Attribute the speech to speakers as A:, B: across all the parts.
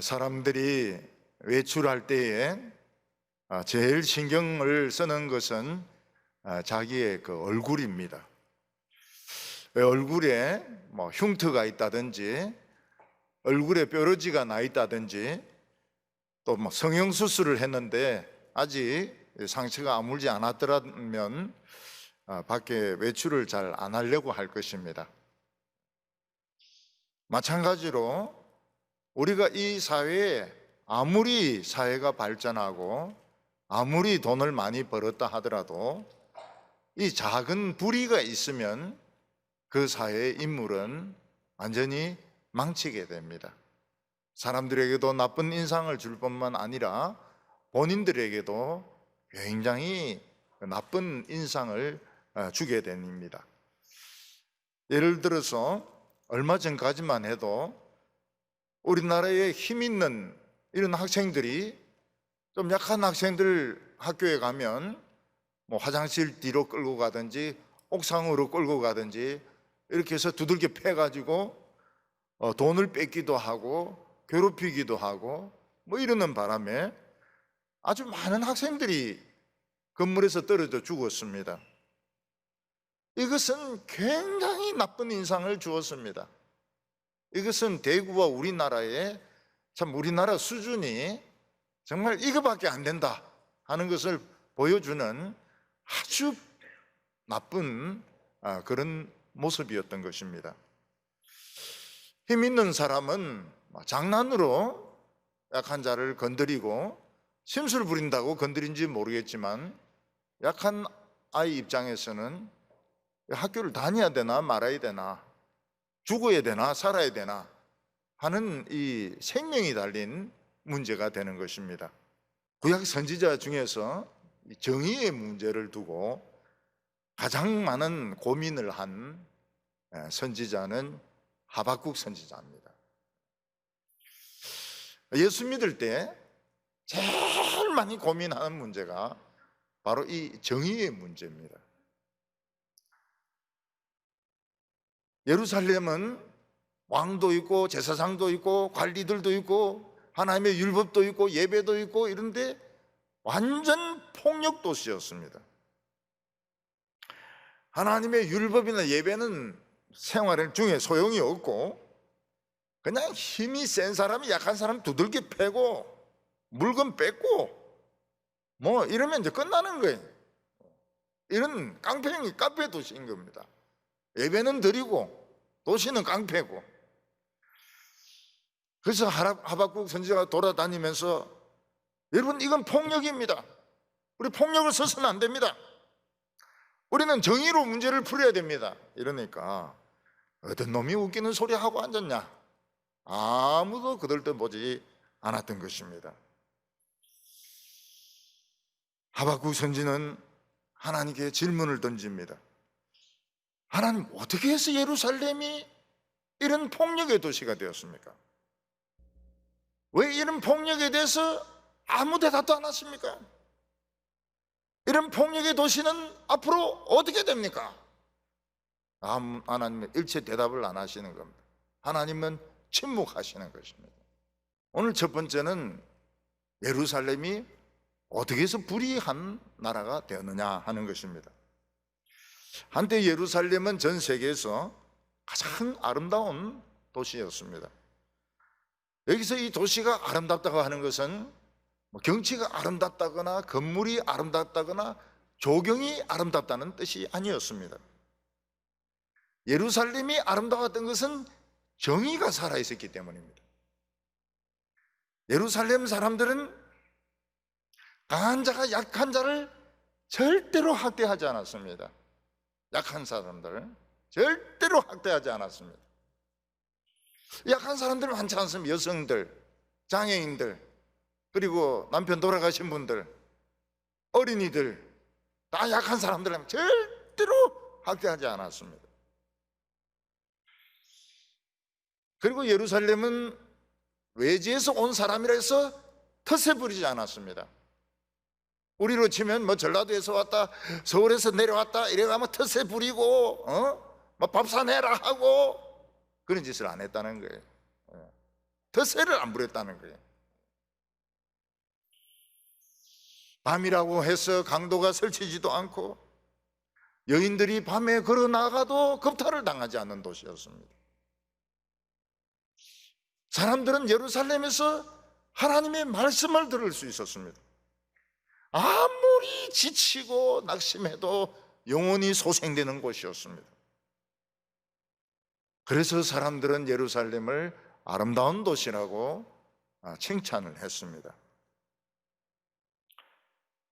A: 사람들이 외출할 때에 제일 신경을 쓰는 것은 자기의 그 얼굴입니다. 얼굴에 뭐 흉터가 있다든지 얼굴에 뾰루지가 나 있다든지 또 뭐 성형수술을 했는데 아직 상처가 아물지 않았더라면 밖에 외출을 잘 안 하려고 할 것입니다. 마찬가지로 우리가 이 사회에 아무리 사회가 발전하고 아무리 돈을 많이 벌었다 하더라도 이 작은 불의가 있으면 그 사회의 인물은 완전히 망치게 됩니다. 사람들에게도 나쁜 인상을 줄 뿐만 아니라 본인들에게도 굉장히 나쁜 인상을 주게 됩니다. 예를 들어서 얼마 전까지만 해도 우리나라에 힘 있는 이런 학생들이 좀 약한 학생들 학교에 가면 뭐 화장실 뒤로 끌고 가든지 옥상으로 끌고 가든지 이렇게 해서 두들겨 패가지고 돈을 뺏기도 하고 괴롭히기도 하고 뭐 이러는 바람에 아주 많은 학생들이 건물에서 떨어져 죽었습니다. 이것은 굉장히 나쁜 인상을 주었습니다. 이것은 대구와 우리나라의 참 우리나라 수준이 정말 이거밖에 안 된다 하는 것을 보여주는 아주 나쁜 그런 모습이었던 것입니다. 힘 있는 사람은 장난으로 약한 자를 건드리고 심술 부린다고 건드린지 모르겠지만 약한 아이 입장에서는 학교를 다녀야 되나 말아야 되나 죽어야 되나 살아야 되나 하는 이 생명이 달린 문제가 되는 것입니다. 구약 선지자 중에서 정의의 문제를 두고 가장 많은 고민을 한 선지자는 하박국 선지자입니다. 예수 믿을 때 제일 많이 고민하는 문제가 바로 이 정의의 문제입니다. 예루살렘은 왕도 있고 제사장도 있고 관리들도 있고 하나님의 율법도 있고 예배도 있고 이런데 완전 폭력 도시였습니다. 하나님의 율법이나 예배는 생활 중에 소용이 없고 그냥 힘이 센 사람이 약한 사람 두들겨 패고 물건 뺏고 뭐 이러면 이제 끝나는 거예요. 이런 깡패 도시인 겁니다. 예배는 드리고 도시는 깡패고. 그래서 하박국 선지자가 돌아다니면서 여러분 이건 폭력입니다. 우리 폭력을 써서는 안 됩니다. 우리는 정의로 문제를 풀어야 됩니다. 이러니까 어떤 놈이 웃기는 소리 하고 앉았냐? 아무도 그들떠보지 않았던 것입니다. 하박국 선지는 하나님께 질문을 던집니다. 하나님, 어떻게 해서 예루살렘이 이런 폭력의 도시가 되었습니까? 왜 이런 폭력에 대해서 아무 대답도 안 하십니까? 이런 폭력의 도시는 앞으로 어떻게 됩니까? 하나님은 일체 대답을 안 하시는 겁니다. 하나님은 침묵하시는 것입니다. 오늘 첫 번째는 예루살렘이 어떻게 해서 불의한 나라가 되었느냐 하는 것입니다. 한때 예루살렘은 전 세계에서 가장 아름다운 도시였습니다. 여기서 이 도시가 아름답다고 하는 것은 경치가 아름답다거나 건물이 아름답다거나 조경이 아름답다는 뜻이 아니었습니다. 예루살렘이 아름다웠던 것은 정의가 살아있었기 때문입니다. 예루살렘 사람들은 강한 자가 약한 자를 절대로 학대하지 않았습니다. 약한 사람들을 절대로 학대하지 않았습니다. 약한 사람들 많지 않습니까? 여성들, 장애인들, 그리고 남편 돌아가신 분들, 어린이들 다 약한 사람들은 절대로 학대하지 않았습니다. 그리고 예루살렘은 외지에서 온 사람이라 해서 텃세 부리지 않았습니다. 우리로 치면 뭐 전라도에서 왔다, 서울에서 내려왔다 이래가면 텃세 부리고 밥 사내라 하고 그런 짓을 안 했다는 거예요. 덧새를 안 부렸다는 거예요. 밤이라고 해서 강도가 설치지도 않고 여인들이 밤에 걸어 나가도 겁탈을 당하지 않는 도시였습니다. 사람들은 예루살렘에서 하나님의 말씀을 들을 수 있었습니다. 아무리 지치고 낙심해도 영혼이 소생되는 곳이었습니다. 그래서 사람들은 예루살렘을 아름다운 도시라고 칭찬을 했습니다.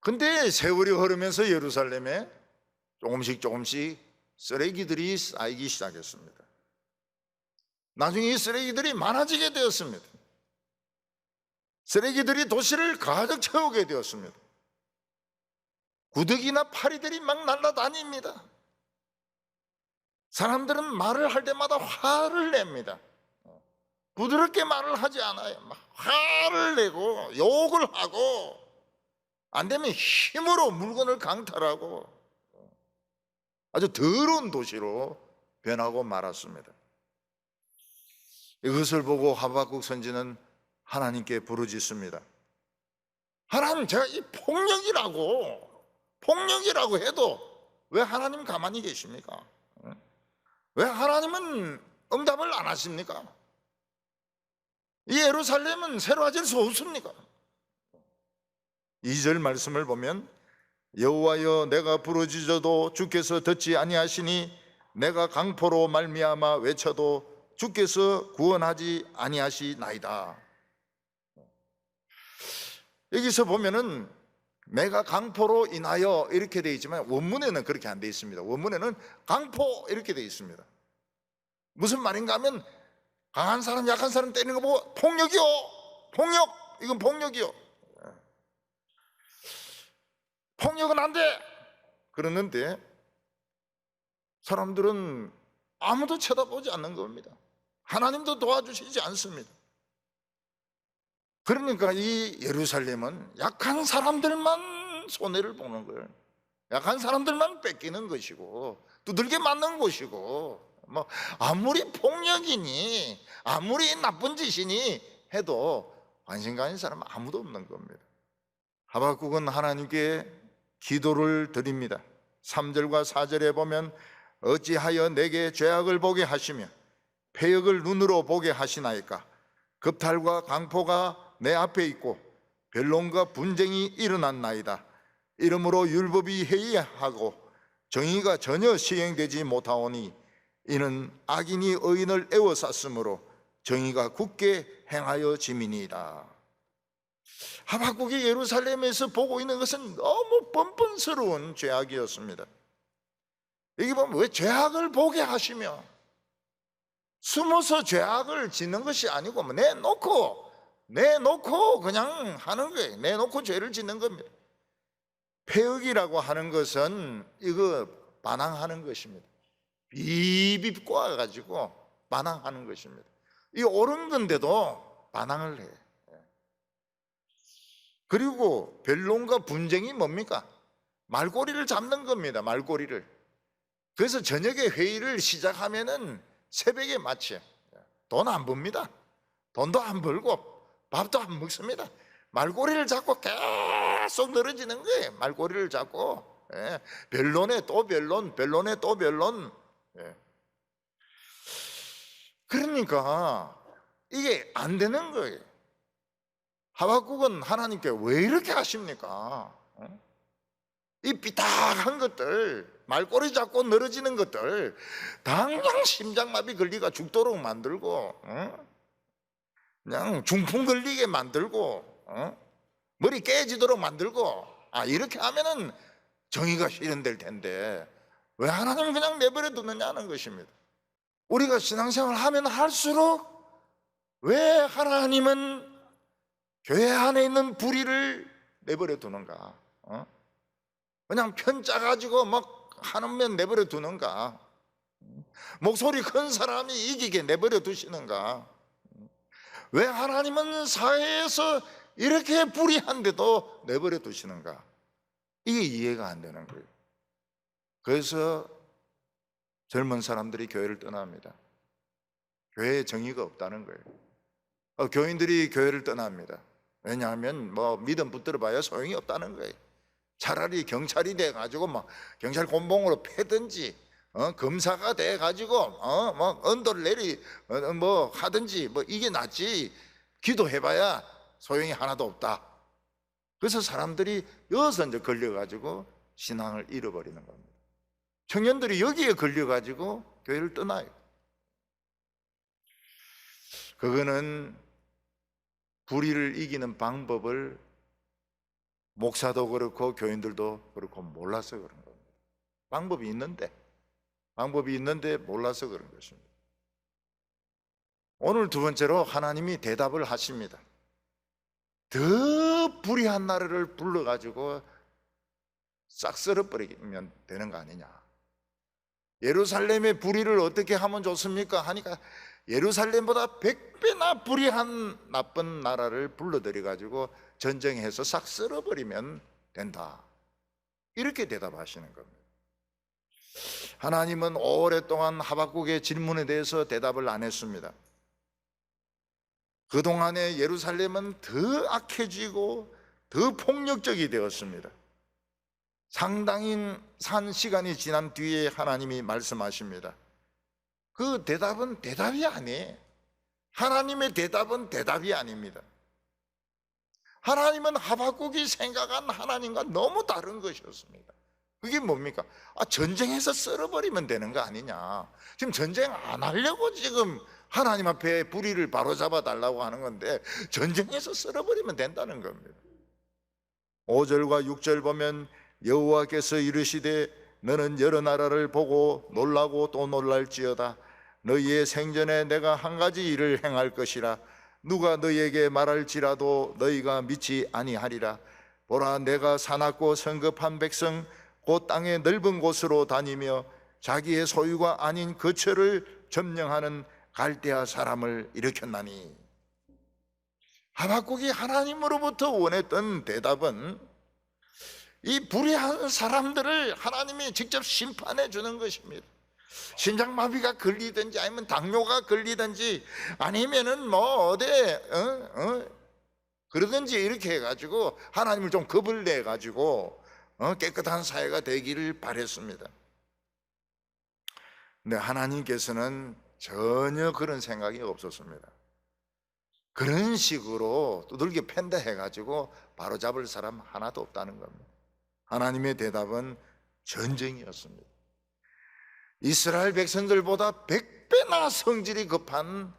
A: 근데 세월이 흐르면서 예루살렘에 조금씩 쓰레기들이 쌓이기 시작했습니다. 나중에 이 쓰레기들이 많아지게 되었습니다. 쓰레기들이 도시를 가득 채우게 되었습니다. 구더기나 파리들이 막 날아다닙니다. 사람들은 말을 할 때마다 화를 냅니다. 부드럽게 말을 하지 않아요. 막 화를 내고 욕을 하고 안 되면 힘으로 물건을 강탈하고 아주 더러운 도시로 변하고 말았습니다. 이것을 보고 하박국 선지는 하나님께 부르짖습니다. 하나님, 제가 이 폭력이라고 해도 왜 하나님 가만히 계십니까? 왜 하나님은 응답을 안 하십니까? 이 예루살렘은 새로워질 수 없습니까? 2절 말씀을 보면 여호와여 내가 부르짖어도 주께서 듣지 아니하시니 내가 강포로 말미암아 외쳐도 주께서 구원하지 아니하시나이다. 여기서 보면은 내가 강포로 인하여 이렇게 되어 있지만 원문에는 그렇게 안 되어 있습니다. 원문에는 강포 이렇게 되어 있습니다. 무슨 말인가 하면 강한 사람 약한 사람 때리는 거 보고 폭력이요, 폭력, 이건 폭력이요, 폭력은 안 돼. 그러는데 사람들은 아무도 쳐다보지 않는 겁니다. 하나님도 도와주시지 않습니다. 그러니까 이 예루살렘은 약한 사람들만 손해를 보는 거예요. 약한 사람들만 뺏기는 것이고 두들겨 맞는 곳이고 뭐 아무리 폭력이니 아무리 나쁜 짓이니 해도 관심 가진 사람은 아무도 없는 겁니다. 하박국은 하나님께 기도를 드립니다. 3절과 4절에 보면 어찌하여 내게 죄악을 보게 하시며 패역을 눈으로 보게 하시나이까. 겁탈과 강포가 내 앞에 있고 변론과 분쟁이 일어났나이다. 이러므로 율법이 해이하고 정의가 전혀 시행되지 못하오니 이는 악인이 의인을 애워쌌으므로 정의가 굳게 행하여 지민이다. 하박국이 예루살렘에서 보고 있는 것은 너무 뻔뻔스러운 죄악이었습니다. 여기 보면 왜 죄악을 보게 하시며 숨어서 죄악을 짓는 것이 아니고 내놓고 그냥 하는 거예요. 내놓고 죄를 짓는 겁니다. 패역이라고 하는 것은 이거 반항하는 것입니다. 비비 꼬아가지고 반항하는 것입니다. 이 옳은 건데도 반항을 해요. 그리고 변론과 분쟁이 뭡니까? 말꼬리를 잡는 겁니다. 말꼬리를. 그래서 저녁에 회의를 시작하면은 새벽에 마치 돈 안 법니다. 돈도 안 벌고 밥도 안 먹습니다. 말꼬리를 잡고 계속 늘어지는 거예요. 말꼬리를 잡고 변론에 또 변론, 변론에 또 변론. 그러니까 이게 안 되는 거예요. 하박국은 하나님께 왜 이렇게 하십니까? 이 삐딱한 것들, 말꼬리 잡고 늘어지는 것들 당장 심장마비 걸리가 죽도록 만들고 그냥 중풍 걸리게 만들고 머리 깨지도록 만들고 이렇게 하면은 정의가 실현될 텐데 왜 하나님은 그냥 내버려 두느냐는 것입니다. 우리가 신앙생활 하면 할수록 왜 하나님은 교회 안에 있는 불의를 내버려 두는가? 그냥 편 짜가지고 막 하는 내버려 두는가? 목소리 큰 사람이 이기게 내버려 두시는가? 왜 하나님은 사회에서 이렇게 불의한데도 내버려 두시는가? 이게 이해가 안 되는 거예요. 그래서 젊은 사람들이 교회를 떠납니다. 교회에 정의가 없다는 거예요. 교인들이 교회를 떠납니다. 왜냐하면 뭐 믿음 붙들어 봐야 소용이 없다는 거예요. 차라리 경찰이 돼 가지고 막 경찰 곤봉으로 패든지 검사가 돼 가지고 막 언도를 뭐 하든지 뭐 이게 낫지, 기도해봐야 소용이 하나도 없다. 그래서 사람들이 여기서 이제 걸려가지고 신앙을 잃어버리는 겁니다. 청년들이 여기에 걸려가지고 교회를 떠나요. 그거는 불의를 이기는 방법을 목사도 그렇고 교인들도 그렇고 몰라서 그런 겁니다. 방법이 있는데 몰라서 그런 것입니다. 오늘 두 번째로 하나님이 대답을 하십니다. 더 불의한 나라를 불러가지고 싹 썰어버리면 되는 거 아니냐. 예루살렘의 불의를 어떻게 하면 좋습니까? 하니까 예루살렘보다 100배나 불의한 나쁜 나라를 불러들여가지고 전쟁해서 싹 썰어버리면 된다. 이렇게 대답하시는 겁니다. 하나님은 오랫동안 하박국의 질문에 대해서 대답을 안 했습니다. 그동안에 예루살렘은 더 악해지고 더 폭력적이 되었습니다. 상당히 산 시간이 지난 뒤에 하나님이 말씀하십니다. 그 대답은 대답이 아니에요. 하나님의 대답은 대답이 아닙니다. 하나님은 하박국이 생각한 하나님과 너무 다른 것이었습니다. 그게 뭡니까? 전쟁에서 썰어버리면 되는 거 아니냐. 지금 전쟁 안 하려고 지금 하나님 앞에 불의를 바로잡아 달라고 하는 건데 전쟁에서 썰어버리면 된다는 겁니다. 5절과 6절 보면 여호와께서 이르시되 너는 여러 나라를 보고 놀라고 또 놀랄지어다. 너희의 생전에 내가 한 가지 일을 행할 것이라. 누가 너희에게 말할지라도 너희가 믿지 아니하리라. 보라, 내가 사납고 성급한 백성 곧 땅의 넓은 곳으로 다니며 자기의 소유가 아닌 거처를 점령하는 갈대아 사람을 일으켰나니. 하박국이 하나님으로부터 원했던 대답은 이 불의한 사람들을 하나님이 직접 심판해 주는 것입니다. 심장마비가 걸리든지 아니면 당뇨가 걸리든지 아니면은 뭐 어디 그러든지 이렇게 해가지고 하나님을 좀 겁을 내가지고 깨끗한 사회가 되기를 바랬습니다. 근데 하나님께서는 전혀 그런 생각이 없었습니다. 그런 식으로 두들겨 팬다 해가지고 바로잡을 사람 하나도 없다는 겁니다. 하나님의 대답은 전쟁이었습니다. 이스라엘 백성들보다 100배나 성질이 급한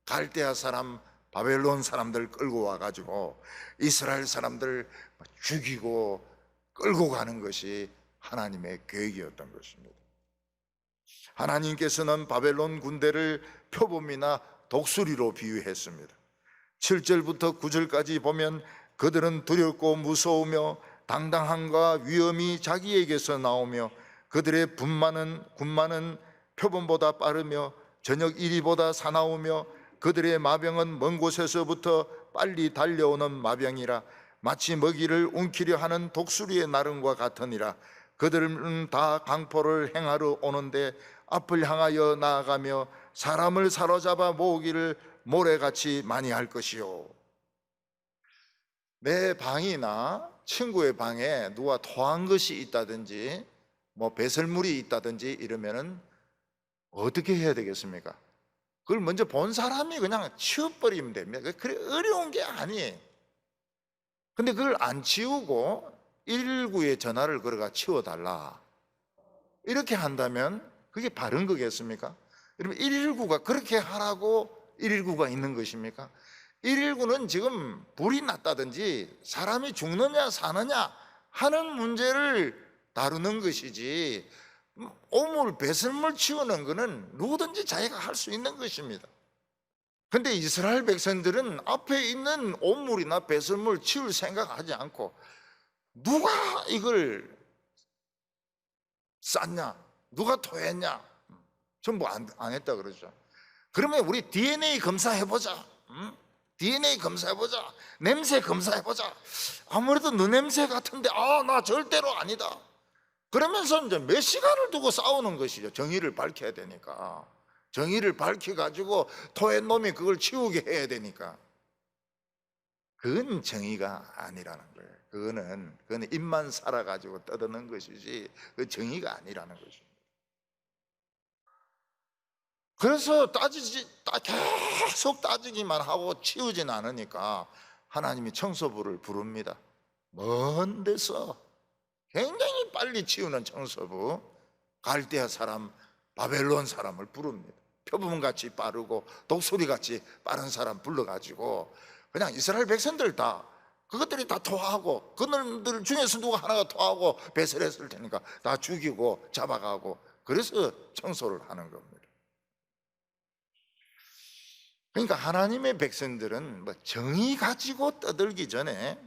A: 갈대아 사람, 바벨론 사람들 끌고 와가지고 이스라엘 사람들 죽이고 끌고 가는 것이 하나님의 계획이었던 것입니다. 하나님께서는 바벨론 군대를 표범이나 독수리로 비유했습니다. 7절부터 9절까지 보면 그들은 두렵고 무서우며 당당함과 위엄이 자기에게서 나오며 그들의 군마는 표범보다 빠르며 저녁 이리보다 사나우며 그들의 마병은 먼 곳에서부터 빨리 달려오는 마병이라. 마치 먹이를 움키려 하는 독수리의 나름과 같으니라. 그들은 다 강포를 행하러 오는데 앞을 향하여 나아가며 사람을 사로잡아 모으기를 모래같이 많이 할 것이요. 내 방이나 친구의 방에 누가 토한 것이 있다든지 뭐 배설물이 있다든지 이러면은 어떻게 해야 되겠습니까? 그걸 먼저 본 사람이 그냥 치워버리면 됩니다. 그래 어려운 게 아니에요. 근데 그걸 안 치우고 119에 전화를 걸어가 치워달라 이렇게 한다면 그게 바른 거겠습니까? 여러분 119가 그렇게 하라고 119가 있는 것입니까? 119는 지금 불이 났다든지 사람이 죽느냐 사느냐 하는 문제를 다루는 것이지 오물 배설물 치우는 것은 누구든지 자기가 할 수 있는 것입니다. 그런데 이스라엘 백성들은 앞에 있는 오물이나 배설물 치울 생각하지 않고 누가 이걸 쌌냐 누가 토했냐 전부 안 했다 그러죠. 그러면 우리 DNA 검사해보자. DNA 검사해보자. 냄새 검사해보자. 아무래도 너 냄새 같은데 나 절대로 아니다. 그러면서 이제 몇 시간을 두고 싸우는 것이죠. 정의를 밝혀야 되니까. 정의를 밝혀가지고 토한 놈이 그걸 치우게 해야 되니까. 그건 정의가 아니라는 거예요. 그거는 입만 살아가지고 떠드는 것이지 그 정의가 아니라는 것입니다. 그래서 계속 따지기만 하고 치우진 않으니까 하나님이 청소부를 부릅니다. 먼 데서 굉장히 빨리 치우는 청소부, 갈대아 사람, 바벨론 사람을 부릅니다. 표범같이 빠르고 독수리같이 빠른 사람 불러가지고 그냥 이스라엘 백성들 다 그것들이 다 토하고 그들 중에서 누가 하나가 토하고 배설했을 테니까 다 죽이고 잡아가고 그래서 청소를 하는 겁니다. 그러니까 하나님의 백성들은 뭐 정의 가지고 떠들기 전에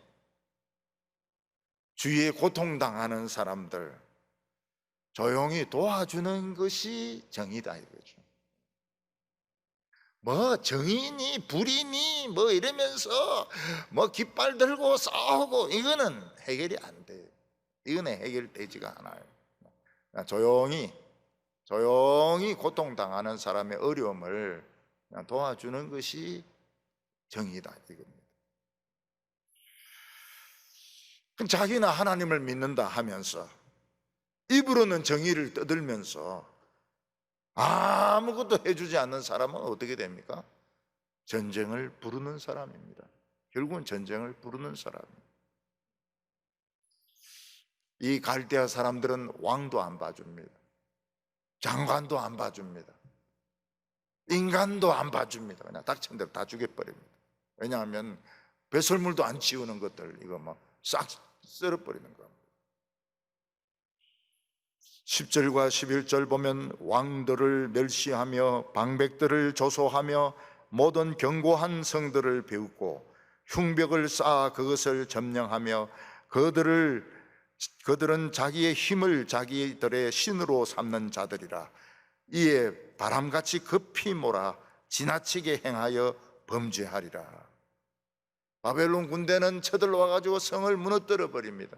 A: 주위에 고통당하는 사람들 조용히 도와주는 것이 정의다 이거죠. 뭐 정의니 불의니 뭐 이러면서 뭐 깃발 들고 싸우고 이거는 해결이 안 돼요. 이거는 해결되지가 않아요. 조용히 고통당하는 사람의 어려움을 그냥 도와주는 것이 정의다 이겁니다. 그럼 자기는 하나님을 믿는다 하면서 입으로는 정의를 떠들면서 아무것도 해주지 않는 사람은 어떻게 됩니까? 전쟁을 부르는 사람입니다. 결국은 전쟁을 부르는 사람입니다. 이 갈대아 사람들은 왕도 안 봐줍니다. 장관도 안 봐줍니다. 인간도 안 봐줍니다. 그냥 닥친 대로 다 죽여버립니다. 왜냐하면 배설물도 안 치우는 것들 이거 막 싹 썰어버리는 겁니다. 10절과 11절 보면 왕들을 멸시하며 방백들을 조소하며 모든 견고한 성들을 배우고 흉벽을 쌓아 그것을 점령하며 그들은 자기의 힘을 자기들의 신으로 삼는 자들이라. 이에 바람같이 급히 몰아 지나치게 행하여 범죄하리라. 바벨론 군대는 쳐들어와 가지고 성을 무너뜨려 버립니다.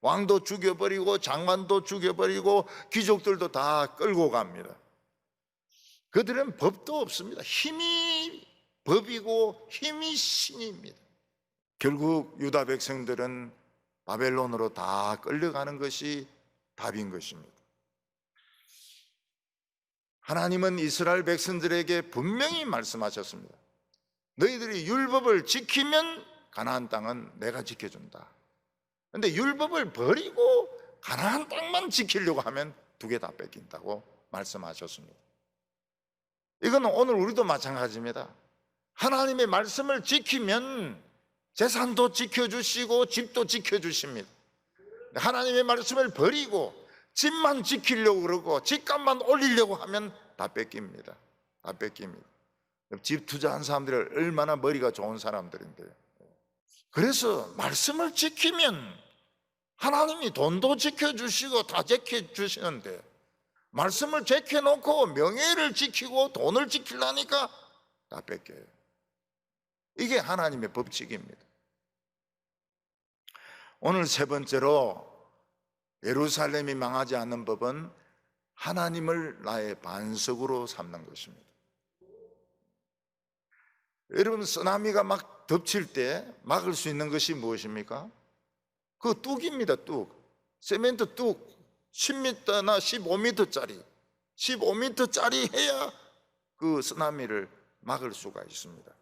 A: 왕도 죽여버리고 장관도 죽여버리고 귀족들도 다 끌고 갑니다. 그들은 법도 없습니다. 힘이 법이고 힘이 신입니다. 결국 유다 백성들은 바벨론으로 다 끌려가는 것이 답인 것입니다. 하나님은 이스라엘 백성들에게 분명히 말씀하셨습니다. 너희들이 율법을 지키면 가나안 땅은 내가 지켜준다. 그런데 율법을 버리고 가나안 땅만 지키려고 하면 두 개 다 뺏긴다고 말씀하셨습니다. 이건 오늘 우리도 마찬가지입니다. 하나님의 말씀을 지키면 재산도 지켜주시고 집도 지켜주십니다. 하나님의 말씀을 버리고 집만 지키려고 그러고 집값만 올리려고 하면 다 뺏깁니다. 다 뺏깁니다. 집 투자한 사람들이 얼마나 머리가 좋은 사람들인데요. 그래서 말씀을 지키면 하나님이 돈도 지켜주시고 다 지켜주시는데 말씀을 지켜놓고 명예를 지키고 돈을 지키려니까 다 뺏겨요. 이게 하나님의 법칙입니다. 오늘 세 번째로 예루살렘이 망하지 않는 법은 하나님을 나의 반석으로 삼는 것입니다. 여러분, 쓰나미가 막 덮칠 때 막을 수 있는 것이 무엇입니까? 그 뚝입니다. 뚝. 세멘트 뚝 10m나 15m짜리 15m짜리 해야 그 쓰나미를 막을 수가 있습니다.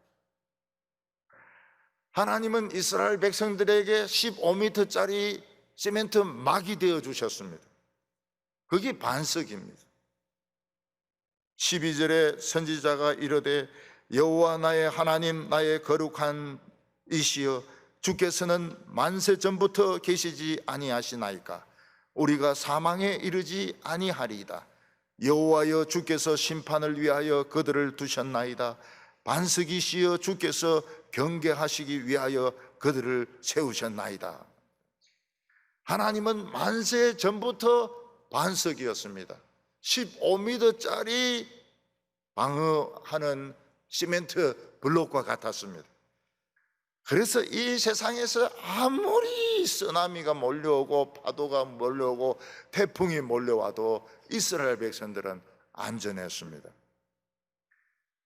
A: 하나님은 이스라엘 백성들에게 15m짜리 시멘트 막이 되어 주셨습니다. 그게 반석입니다. 12절에 선지자가 이르되 여호와 나의 하나님 나의 거룩한 이시여 주께서는 만세 전부터 계시지 아니하시나이까 우리가 사망에 이르지 아니하리이다. 여호와여 주께서 심판을 위하여 그들을 두셨나이다. 반석이시여 주께서 경계하시기 위하여 그들을 세우셨나이다. 하나님은 만세 전부터 반석이었습니다. 15m짜리 방어하는 시멘트 블록과 같았습니다. 그래서 이 세상에서 아무리 쓰나미가 몰려오고 파도가 몰려오고 태풍이 몰려와도 이스라엘 백성들은 안전했습니다.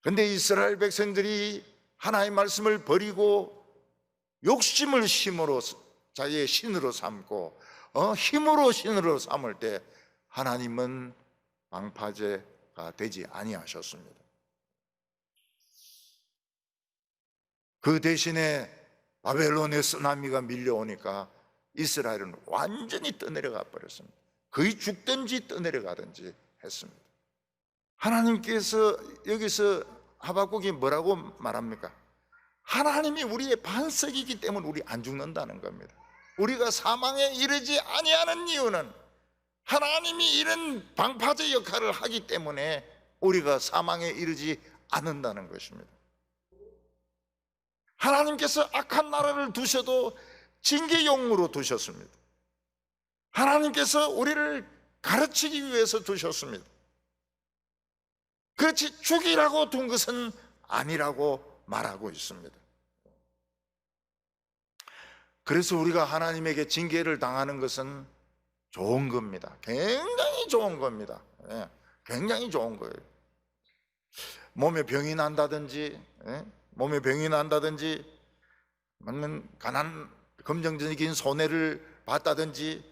A: 그런데 이스라엘 백성들이 하나님의 말씀을 버리고 욕심을 힘으로 자기의 신으로 삼고 힘으로 신으로 삼을 때 하나님은 방파제가 되지 아니하셨습니다. 그 대신에 바벨론의 쓰나미가 밀려오니까 이스라엘은 완전히 떠내려가 버렸습니다. 거의 죽든지 떠내려가든지 했습니다. 하나님께서 여기서 하박국이 뭐라고 말합니까? 하나님이 우리의 반석이기 때문에 우리 안 죽는다는 겁니다. 우리가 사망에 이르지 아니하는 이유는 하나님이 이런 방파제 역할을 하기 때문에 우리가 사망에 이르지 않는다는 것입니다. 하나님께서 악한 나라를 두셔도 징계용으로 두셨습니다. 하나님께서 우리를 가르치기 위해서 두셨습니다. 그렇지 죽이라고 둔 것은 아니라고 말하고 있습니다. 그래서 우리가 하나님에게 징계를 당하는 것은 좋은 겁니다. 굉장히 좋은 겁니다. 굉장히 좋은 거예요. 몸에 병이 난다든지, 몸에 병이 난다든지, 아니면 금전적인 손해를 봤다든지,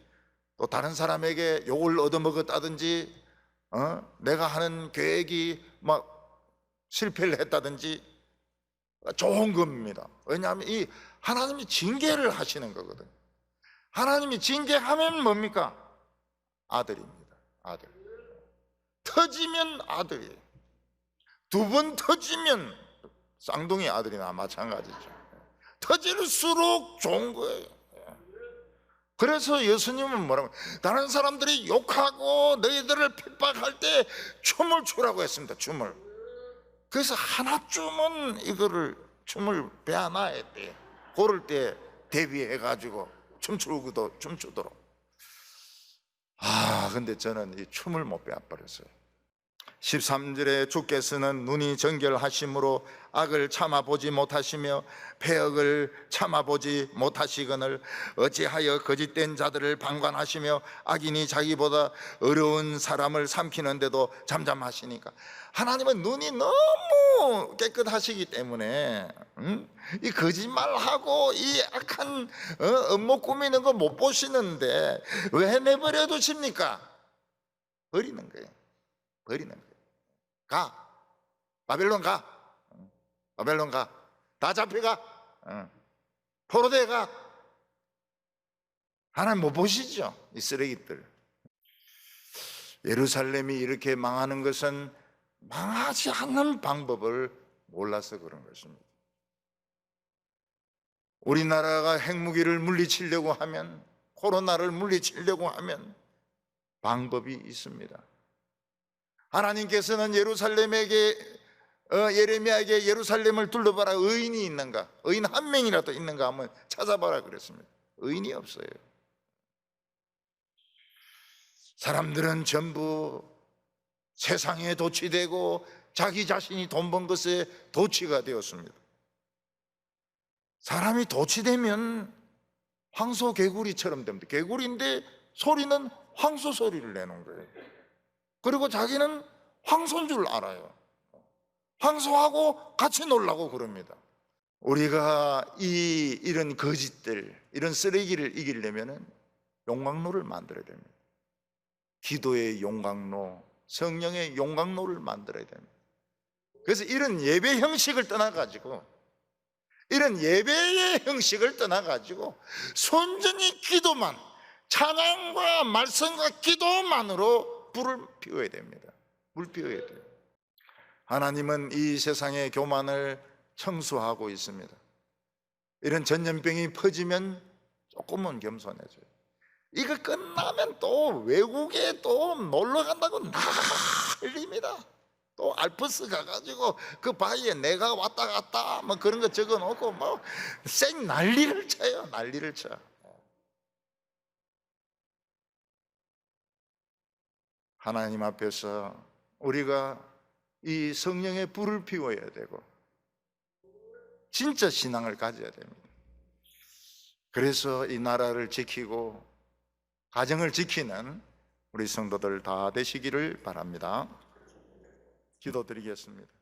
A: 또 다른 사람에게 욕을 얻어먹었다든지, 내가 하는 계획이 막 실패를 했다든지, 좋은 겁니다. 왜냐하면 이 하나님이 징계를 하시는 거거든요. 하나님이 징계하면 뭡니까? 아들입니다. 아들. 터지면 아들이에요. 두 번 터지면 쌍둥이 아들이나 마찬가지죠. 터질수록 좋은 거예요. 그래서 예수님은 뭐라고, 다른 사람들이 욕하고 너희들을 핍박할 때 춤을 추라고 했습니다. 춤을. 그래서 하나쯤은 이거를 춤을 배워놔야 돼. 고를 때 대비해가지고 춤추도록. 근데 저는 이 춤을 못 배워버렸어요. 13절에 주께서는 눈이 정결하심으로 악을 참아보지 못하시며 패역을 참아보지 못하시거늘 어찌하여 거짓된 자들을 방관하시며 악인이 자기보다 어려운 사람을 삼키는데도 잠잠하시니까. 하나님은 눈이 너무 깨끗하시기 때문에 이 거짓말하고 이 악한 업무 꾸미는 거 못 보시는데 왜 내버려 두십니까? 버리는 거예요. 버리는 거예요. 가. 바벨론 가. 바벨론 가. 다 잡혀가. 포로대 가. 하나님 못 보시죠? 이 쓰레기들. 예루살렘이 이렇게 망하는 것은 망하지 않는 방법을 몰라서 그런 것입니다. 우리나라가 핵무기를 물리치려고 하면, 코로나를 물리치려고 하면 방법이 있습니다. 하나님께서는 예레미야에게 예루살렘을 둘러봐라, 의인이 있는가? 의인 한 명이라도 있는가 한번 찾아봐라 그랬습니다. 의인이 없어요. 사람들은 전부 세상에 도취되고 자기 자신이 돈 번 것에 도취가 되었습니다. 사람이 도취되면 황소개구리처럼 됩니다. 개구리인데 소리는 황소 소리를 내는 거예요. 그리고 자기는 황소인 줄 알아요. 황소하고 같이 놀라고 그럽니다. 우리가 이런 거짓들, 이런 쓰레기를 이기려면 용광로를 만들어야 됩니다. 기도의 용광로, 성령의 용광로를 만들어야 됩니다. 그래서 이런 예배 형식을 떠나가지고, 이런 예배의 형식을 떠나가지고 순전히 기도만, 찬양과 말씀과 기도만으로 불을 피워야 됩니다. 불 피워야 돼요. 하나님은 이 세상의 교만을 청소하고 있습니다. 이런 전염병이 퍼지면 조금은 겸손해져요. 이거 끝나면 또 외국에 또 놀러 간다고 난립니다. 또 알프스 가가지고 그 바위에 내가 왔다 갔다 뭐 그런 거 적어 놓고 뭐 쌩 난리를 쳐요. 난리를 쳐. 하나님 앞에서 우리가 이 성령의 불을 피워야 되고 진짜 신앙을 가져야 됩니다. 그래서 이 나라를 지키고 가정을 지키는 우리 성도들 다 되시기를 바랍니다. 기도드리겠습니다.